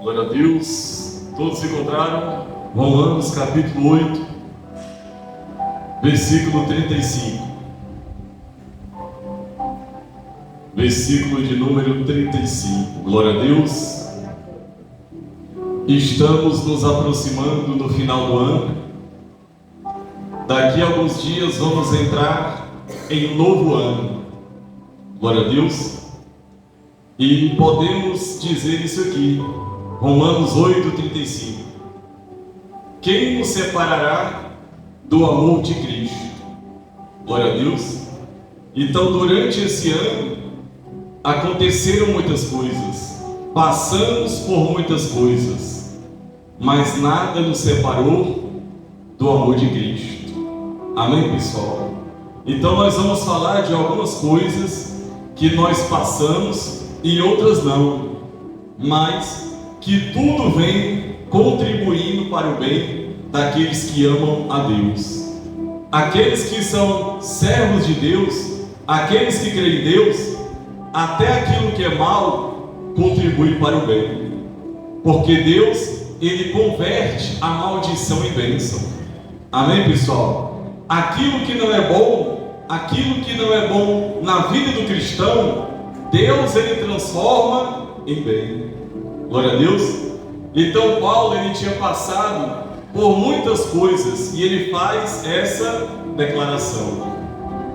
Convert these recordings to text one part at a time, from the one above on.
Glória a Deus. Todos encontraram Romanos capítulo 8, versículo 35. Versículo de número 35. Glória a Deus. Estamos nos aproximando do final do ano. Daqui a alguns dias vamos entrar em um novo ano. Glória a Deus. E podemos dizer isso aqui, Romanos 8:35. Quem nos separará do amor de Cristo? Glória a Deus. Então, durante esse ano, aconteceram muitas coisas, passamos por muitas coisas, mas nada nos separou do amor de Cristo. Amém, pessoal? Então, nós vamos falar de algumas coisas que nós passamos e outras não, mas que tudo vem contribuindo para o bem daqueles que amam a Deus. Aqueles que são servos de Deus, aqueles que creem em Deus, até aquilo que é mal contribui para o bem, porque Deus, Ele converte a maldição em bênção. Amém, pessoal? Aquilo que não é bom na vida do cristão, Deus, Ele transforma em bem. Glória a Deus. Então Paulo, ele tinha passado por muitas coisas e ele faz essa declaração: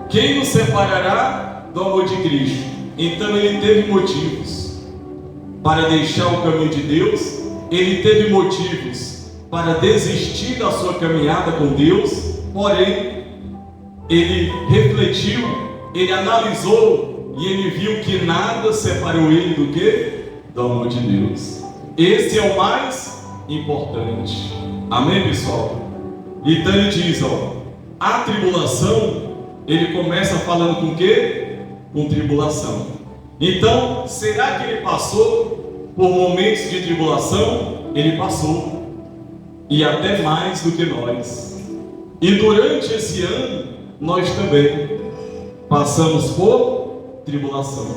quem nos separará do amor de Cristo? Então ele teve motivos para deixar o caminho de Deus, ele teve motivos para desistir da sua caminhada com Deus, porém ele refletiu, ele analisou e ele viu que nada separou ele do que? Do amor de Deus. Esse é o mais importante. Amém, pessoal? Então ele diz, a tribulação, ele começa falando com o quê? Com tribulação. Então, será que ele passou por momentos de tribulação? Ele passou. E até mais do que nós. E durante esse ano, nós também passamos por tribulação,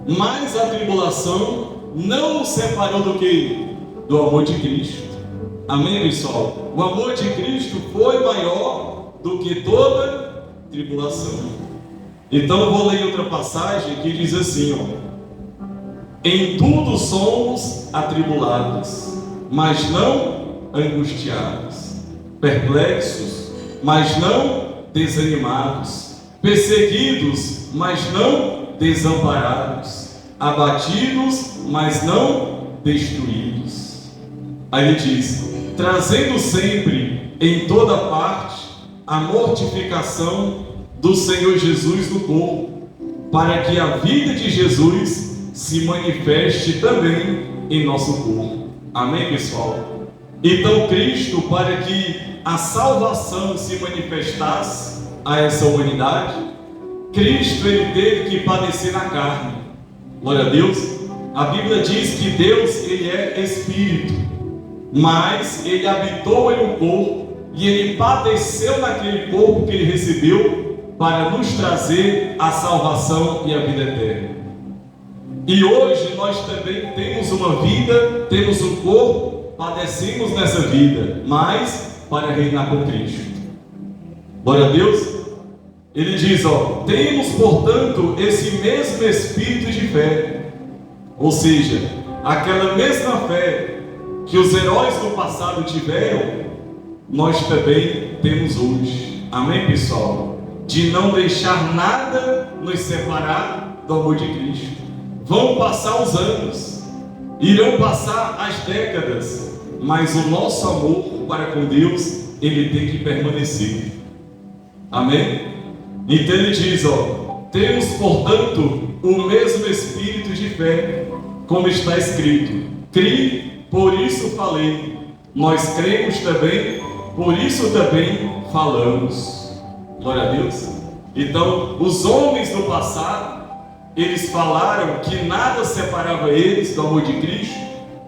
mas a tribulação não nos separou do que? Do amor de Cristo. Amém, pessoal? O amor de Cristo foi maior do que toda tribulação. Então eu vou ler outra passagem que diz assim, em tudo somos atribulados, mas não angustiados, perplexos, mas não desanimados, perseguidos, mas não desamparados, abatidos, mas não destruídos. Aí ele diz, trazendo sempre em toda parte a mortificação do Senhor Jesus no corpo, para que a vida de Jesus se manifeste também em nosso corpo. Amém, pessoal? Então Cristo, para que a salvação se manifestasse a essa humanidade, Cristo, ele teve que padecer na carne. Glória a Deus. A Bíblia diz que Deus, ele é Espírito, mas ele habitou em um corpo e ele padeceu naquele corpo que ele recebeu para nos trazer a salvação e a vida eterna. E hoje nós também temos uma vida, temos um corpo, padecemos nessa vida, mas para reinar com Cristo. Glória a Deus. Ele diz, temos portanto esse mesmo espírito de fé, ou seja, aquela mesma fé que os heróis do passado tiveram, nós também temos hoje. Amém, pessoal? De não deixar nada nos separar do amor de Cristo. Vão passar os anos, irão passar as décadas, mas o nosso amor para com Deus, ele tem que permanecer. Amém? Então ele diz, temos portanto o mesmo espírito de fé, como está escrito, criei, por isso falei, nós cremos também, por isso também falamos. Glória a Deus. Então os homens do passado, eles falaram que nada separava eles do amor de Cristo,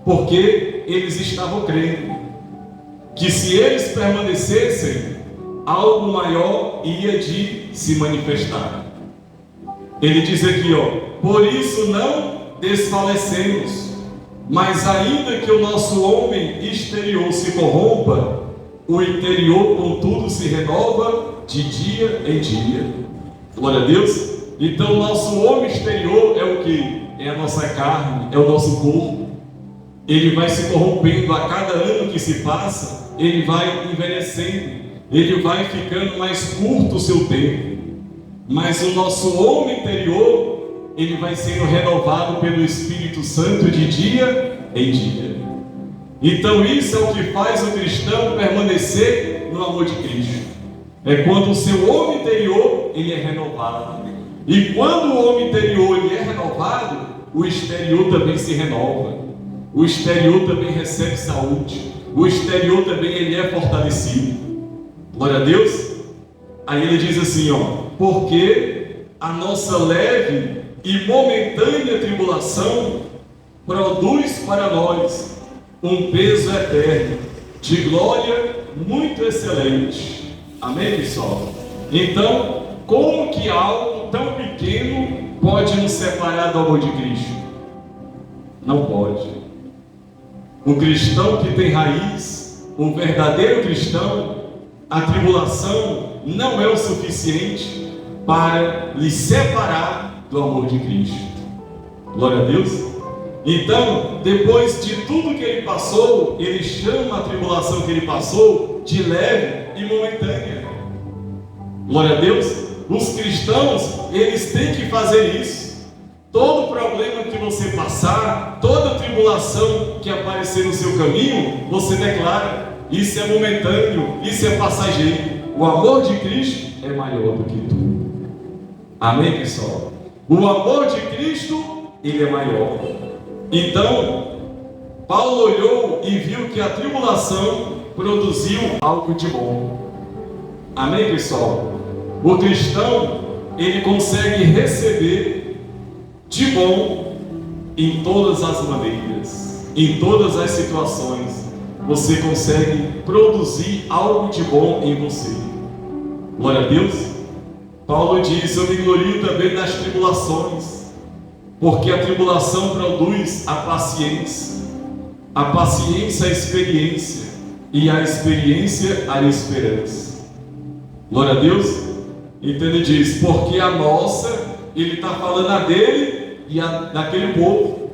porque eles estavam crendo que se eles permanecessem, algo maior ia de se manifestar. Ele diz aqui, por isso não desfalecemos, Mas ainda que o nosso homem exterior se corrompa, o interior, contudo, se renova de dia em dia. Glória a Deus. Então, nosso homem exterior é o que? É a nossa carne, é o nosso corpo. Ele vai se corrompendo a cada ano que se passa, ele vai envelhecendo, ele vai ficando mais curto o seu tempo. Mas o nosso homem interior, ele vai sendo renovado pelo Espírito Santo de dia em dia. Então isso é o que faz o cristão permanecer no amor de Cristo. É quando o seu homem interior, ele é renovado. E quando o homem interior ele é renovado, o exterior também se renova. O exterior também recebe saúde. O exterior também ele é fortalecido. Glória a Deus. Aí ele diz assim, porque a nossa leve e momentânea tribulação produz para nós um peso eterno, de glória muito excelente. Amém, pessoal? Então, como que algo tão pequeno pode nos separar do amor de Cristo? Não pode. O cristão que tem raiz, o verdadeiro cristão, a tribulação não é o suficiente para lhe separar do amor de Cristo. Glória a Deus. Então, depois de tudo que ele passou, ele chama a tribulação que ele passou de leve e momentânea. Glória a Deus. Os cristãos, eles têm que fazer isso. Todo problema que você passar, toda tribulação que aparecer no seu caminho, você declara: isso é momentâneo, isso é passageiro. O amor de Cristo é maior do que tudo. Amém, pessoal? O amor de Cristo, ele é maior. Então, Paulo olhou e viu que a tribulação produziu algo de bom. Amém, pessoal? O cristão, ele consegue receber de bom em todas as maneiras, em todas as situações. Você consegue produzir algo de bom em você. Glória a Deus. Paulo diz: eu me glorio também nas tribulações, porque a tribulação produz a paciência a experiência, e a experiência a esperança. Glória a Deus. Então ele diz: porque a nossa, ele está falando a dele e daquele povo,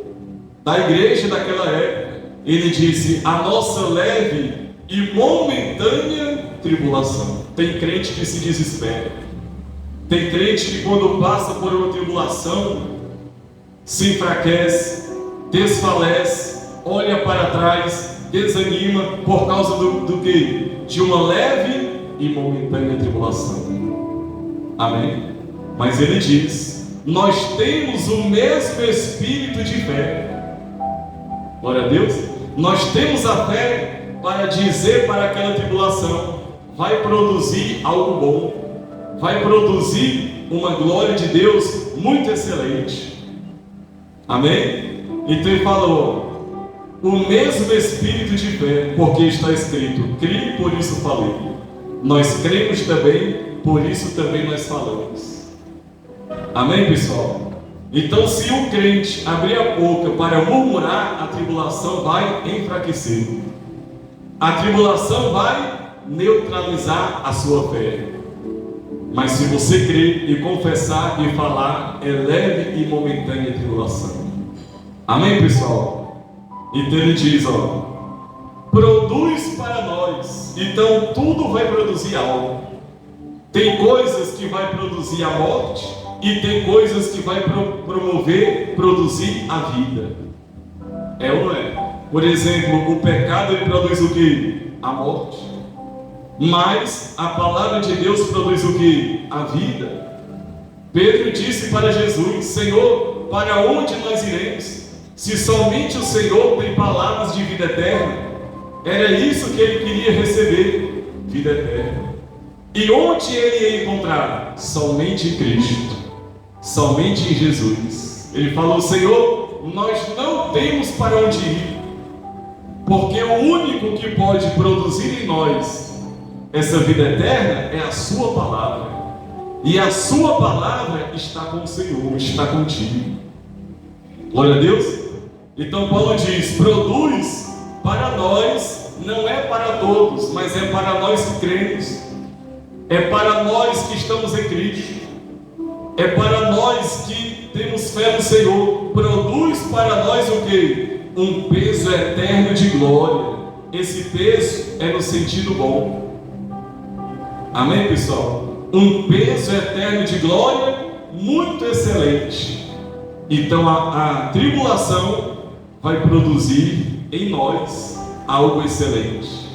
da igreja daquela época. Ele disse: a nossa leve e momentânea tribulação. Tem crente que se desespera. Tem crente que quando passa por uma tribulação se enfraquece, desfalece, olha para trás, desanima por causa do quê? De uma leve e momentânea tribulação. Amém? Mas ele diz: nós temos o mesmo espírito de fé. Glória a Deus. Nós temos a fé para dizer para aquela tribulação: vai produzir algo bom, vai produzir uma glória de Deus muito excelente. Amém? Então ele falou: o mesmo espírito de fé, porque está escrito: criei, por isso falei. Nós cremos também, por isso também nós falamos. Amém, pessoal? Então, se o crente abrir a boca para murmurar, a tribulação vai enfraquecer. A tribulação vai neutralizar a sua fé. Mas se você crer e confessar e falar, é leve e momentânea a tribulação. Amém, pessoal? Então ele diz, produz para nós. Então tudo vai produzir algo. Tem coisas que vai produzir a morte, e tem coisas que vai produzir a vida. É ou não é? Por exemplo, o pecado ele produz o que? A morte. Mas a palavra de Deus produz o que? A vida. Pedro disse para Jesus: Senhor, para onde nós iremos? Se somente o Senhor tem palavras de vida eterna. Era isso que ele queria receber, vida eterna. E onde ele ia encontrar? Somente em Cristo, somente em Jesus. Ele falou: Senhor, nós não temos para onde ir, porque o único que pode produzir em nós essa vida eterna é a sua palavra. E a sua palavra está com o Senhor, está contigo. Glória a Deus. Então Paulo diz: produz para nós, não é para todos, mas é para nós que cremos, é para nós que estamos em Cristo, é para nós que temos fé no Senhor. Produz para nós o quê? Um peso eterno de glória. Esse peso é no sentido bom. Amém, pessoal? Um peso eterno de glória muito excelente. Então a tribulação vai produzir em nós algo excelente,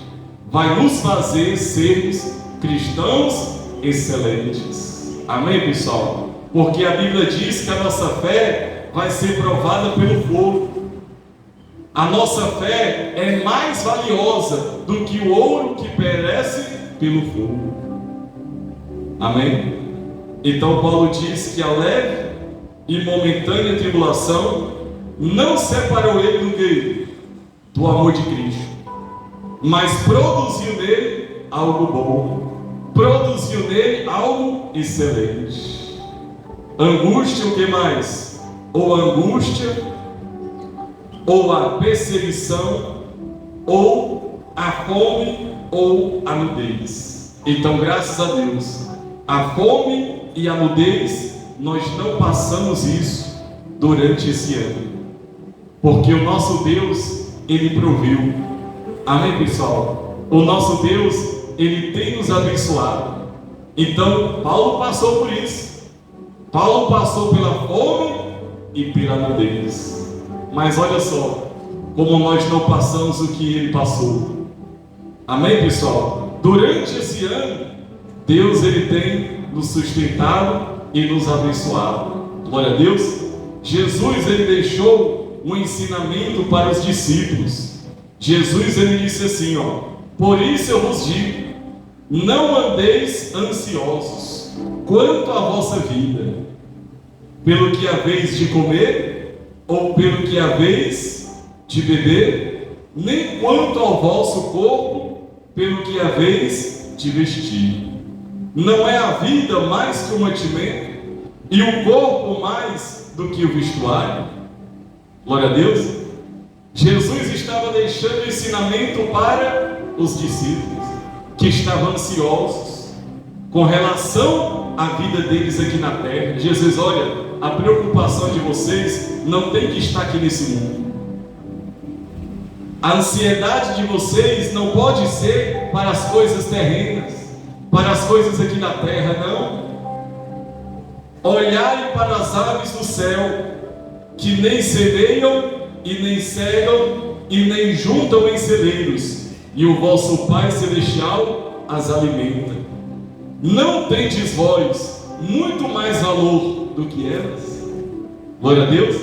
vai nos fazer sermos cristãos excelentes. Amém, pessoal? Porque a Bíblia diz que a nossa fé vai ser provada pelo fogo. A nossa fé é mais valiosa do que o ouro que perece pelo fogo. Amém? Então Paulo diz que a leve e momentânea tribulação não separou ele do quê? Do amor de Cristo, mas produziu nele algo bom, produziu nele algo excelente. Angústia, o que mais? Ou angústia, ou a perseguição, ou a fome, ou a nudez. Então, graças a Deus, a fome e a nudez, nós não passamos isso durante esse ano, porque o nosso Deus, Ele proviu. Amém, pessoal? O nosso Deus, Ele tem nos abençoado. Então, Paulo passou por isso. Paulo passou pela fome e pela nudez. Mas olha só, como nós não passamos o que ele passou. Amém, pessoal? Durante esse ano, Deus, Ele tem nos sustentado e nos abençoado. Glória a Deus. Jesus, Ele deixou um ensinamento para os discípulos. Jesus, Ele disse assim, por isso eu vos digo, não andeis ansiosos quanto à vossa vida, pelo que haveis de comer, ou pelo que haveis de beber, nem quanto ao vosso corpo, pelo que haveis de vestir. Não é a vida mais que o mantimento, e o corpo mais do que o vestuário? Glória a Deus. Jesus estava deixando ensinamento para os discípulos que estavam ansiosos com relação à vida deles aqui na terra. Jesus, olha, a preocupação de vocês não tem que estar aqui nesse mundo. A ansiedade de vocês não pode ser para as coisas terrenas, para as coisas aqui na terra, não. Olhai para as aves do céu, que nem semeiam, e nem cegam, e nem juntam em celeiros, e o vosso Pai Celestial as alimenta. Não tendes vós muito mais valor do que elas? Glória a Deus.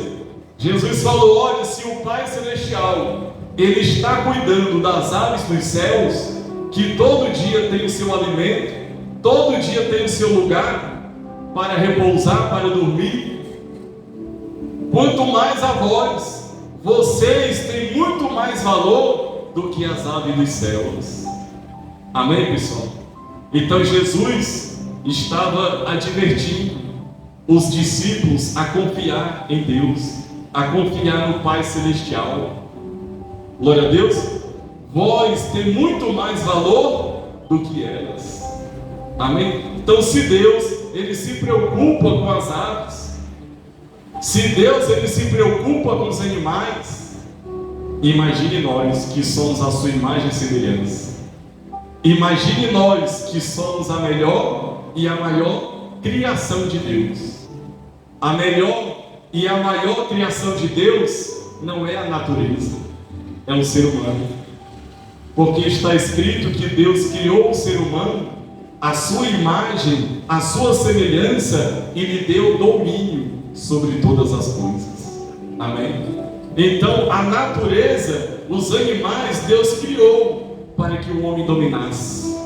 Jesus falou, olha, se o Pai Celestial, Ele está cuidando das aves dos céus, que todo dia tem o seu alimento, todo dia tem o seu lugar para repousar, para dormir, quanto mais a vós, vocês têm muito mais valor do que as aves dos céus. Amém, pessoal? Então Jesus estava advertindo os discípulos a confiar em Deus, a confiar no Pai Celestial. Glória a Deus. Vós tem muito mais valor do que elas. Amém? Então, se Deus, Ele se preocupa com as aves, se Deus, Ele se preocupa com os animais, imagine nós que somos a sua imagem e semelhança. Imagine nós que somos a melhor e a maior criação de Deus. A melhor e a maior criação de Deus não é a natureza, é o ser humano. Porque está escrito que Deus criou o ser humano à sua imagem, à sua semelhança, e lhe deu domínio sobre todas as coisas. Amém? Então, a natureza, os animais, Deus criou para que o homem dominasse.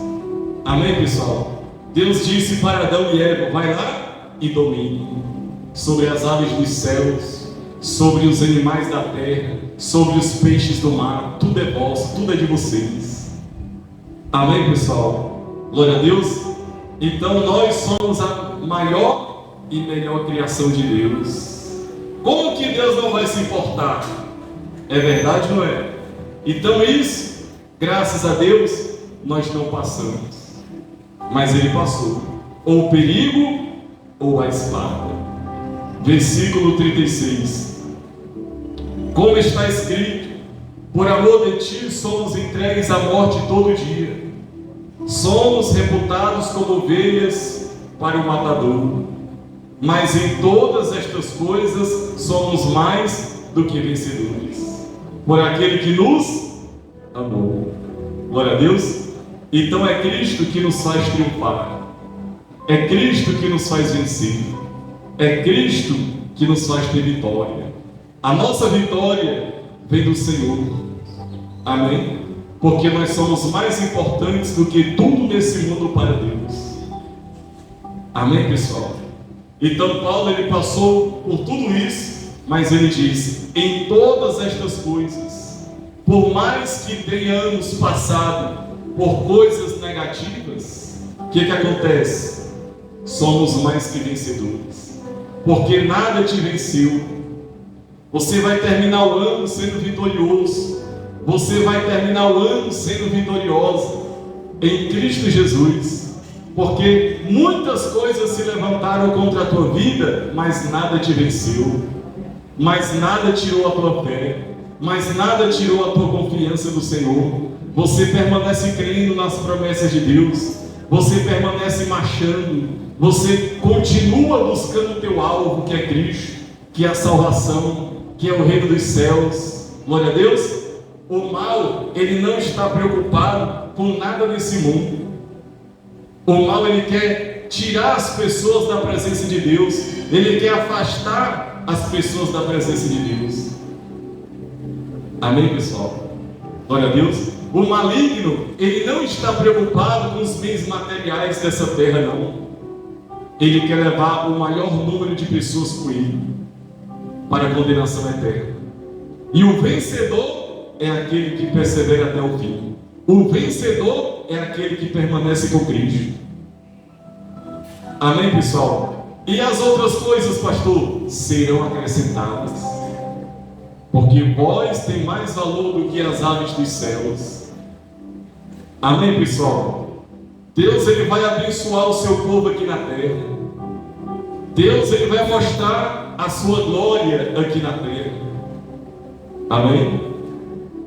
Amém, pessoal? Deus disse para Adão e Eva, vai lá e domine sobre as aves dos céus, sobre os animais da terra, sobre os peixes do mar. Tudo é vosso, tudo é de vocês. Amém, pessoal? Glória a Deus. Então nós somos a maior e melhor criação de Deus. Como que Deus não vai se importar É verdade ou não é? Então isso, graças a Deus, nós não passamos. Mas ele passou. Ou o perigo, ou a espada. Versículo 36. Como está escrito: por amor de ti somos entregues à morte todo dia. Somos reputados como ovelhas para o matador. Mas em todas estas coisas somos mais do que vencedores, por aquele que nos amou. Glória a Deus. Então é Cristo que nos faz triunfar. É Cristo que nos faz vencer. É Cristo que nos faz ter vitória. A nossa vitória vem do Senhor. Amém? Porque nós somos mais importantes do que tudo nesse mundo para Deus. Amém, pessoal? Então Paulo, ele passou por tudo isso, mas ele diz: em todas estas coisas, por mais que tenhamos passado por coisas negativas, o que acontece? Somos mais que vencedores, porque nada te venceu. Você vai terminar o ano sendo vitorioso, você vai terminar o ano sendo vitoriosa em Cristo Jesus, porque muitas coisas se levantaram contra a tua vida, mas nada te venceu, mas nada tirou a tua fé, mas nada tirou a tua confiança no Senhor. Você permanece crendo nas promessas de Deus, você permanece marchando, você continua buscando o teu alvo, que é Cristo, que é a salvação, que é o reino dos céus. Glória a Deus. O mal, ele não está preocupado com nada nesse mundo. O mal, ele quer tirar as pessoas da presença de Deus, ele quer afastar as pessoas da presença de Deus. Amém, pessoal? Glória a Deus. O maligno, ele não está preocupado com os bens materiais dessa terra, não. Ele quer levar o maior número de pessoas com ele para a condenação eterna. E o vencedor é aquele que persevera até o fim. O vencedor é aquele que permanece com Cristo. Amém, pessoal? E as outras coisas, pastor, serão acrescentadas, porque vós tem mais valor do que as aves dos céus. Amém, pessoal? Deus, ele vai abençoar o seu povo aqui na terra. Deus, ele vai mostrar a sua glória aqui na terra. Amém?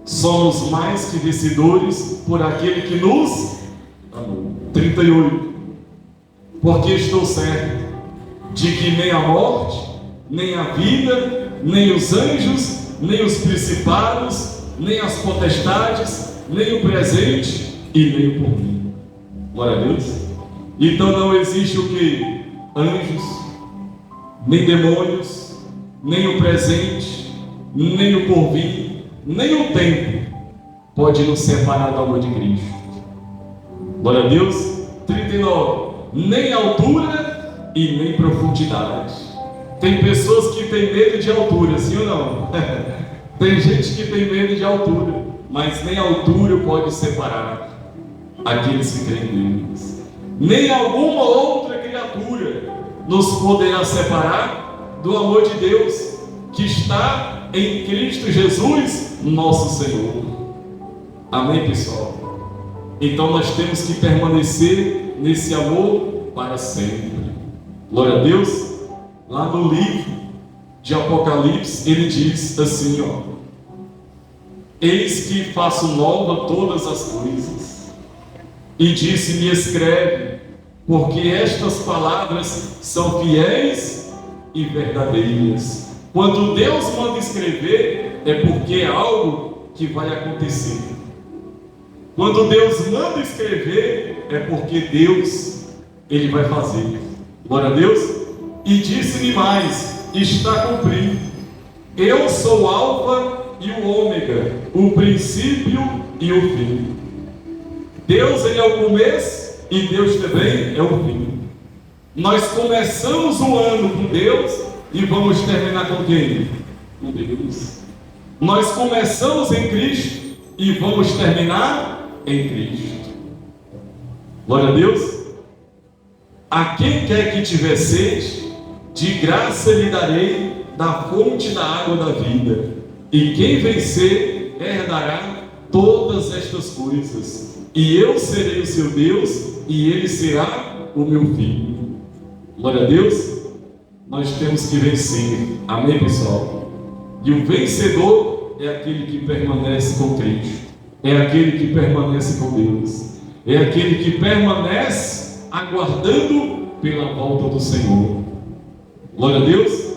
Somos mais que vencedores por aquele que nos amou. 38. Porque estou certo de que nem a morte, nem a vida, nem os anjos, nem os principados, nem as potestades, nem o presente e nem o porvir. Glória a Deus. Então não existe o que? Anjos, nem demônios, nem o presente, nem o porvir, nem o tempo pode nos separar do amor de Cristo. Glória a Deus. 39. Nem altura e nem profundidade. Tem pessoas que têm medo de altura, sim ou não? Tem gente que tem medo de altura, mas nem a altura pode separar aqueles que creem em Deus. Nem alguma outra criatura nos poderá separar do amor de Deus que está em Cristo Jesus, nosso Senhor. Amém, pessoal? Então nós temos que permanecer nesse amor para sempre. Glória a Deus. Lá no livro de Apocalipse, ele diz assim, ó: eis que faço nova todas as coisas. E disse-me: escreve, porque estas palavras são fiéis e verdadeiras. Quando Deus manda escrever, é porque é algo que vai acontecer. Quando Deus manda escrever, é porque Deus, ele vai fazer. Glória a Deus. E disse-me mais: está cumprido. Eu sou o Alfa e o Ômega, o princípio e o fim. Deus, ele é o começo e Deus também é o fim. Nós começamos o ano com Deus e vamos terminar com quem? Com Deus. Nós começamos em Cristo e vamos terminar em Cristo. Glória a Deus. A quem quer que tiver sede, de graça lhe darei da fonte da água da vida. E quem vencer herdará todas estas coisas, e eu serei o seu Deus, e ele será o meu filho. Glória a Deus. Nós temos que vencer, amém, pessoal? E o vencedor é aquele que permanece com Cristo, é aquele que permanece com Deus, é aquele que permanece aguardando pela volta do Senhor. Glória a Deus.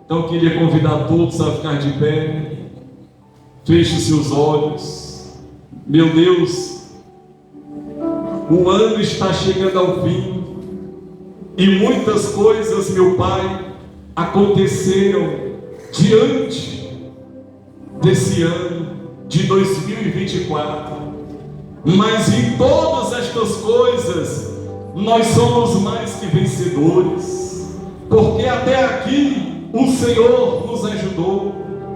Então eu queria convidar todos a ficar de pé. Feche seus olhos. Meu Deus, o ano está chegando ao fim, e muitas coisas, meu Pai, aconteceram diante desse ano de 2024, mas em todas estas coisas nós somos mais que vencedores, porque até aqui o Senhor nos ajudou,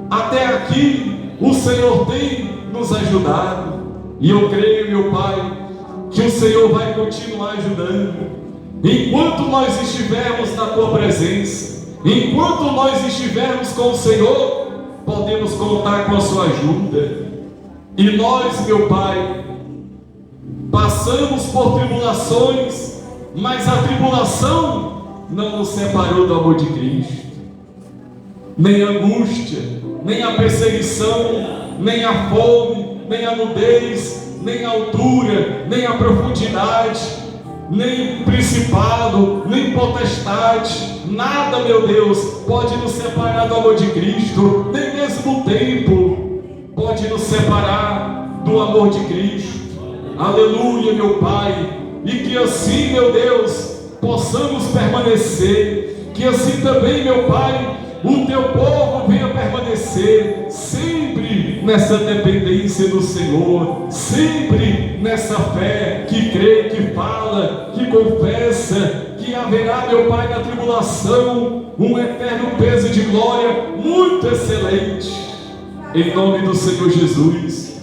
até aqui o Senhor tem nos ajudado, e eu creio, meu Pai, que o Senhor vai continuar ajudando. Enquanto nós estivermos na Tua presença, enquanto nós estivermos com o Senhor, podemos contar com a Sua ajuda. E nós, meu Pai, passamos por tribulações, mas a tribulação não nos separou do amor de Cristo. Nem a angústia, nem a perseguição, nem a fome, nem a nudez, nem a altura, nem a profundidade, nem principado, nem potestade, nada, meu Deus, pode nos separar do amor de Cristo, nem mesmo o tempo pode nos separar do amor de Cristo. Aleluia, meu Pai. E que assim, meu Deus, possamos permanecer, que assim também, meu Pai, o Teu povo venha permanecer sempre nessa dependência do Senhor, sempre nessa fé que crê, que fala, que confessa, que haverá, meu Pai, na tribulação um eterno peso de glória muito excelente, em nome do Senhor Jesus.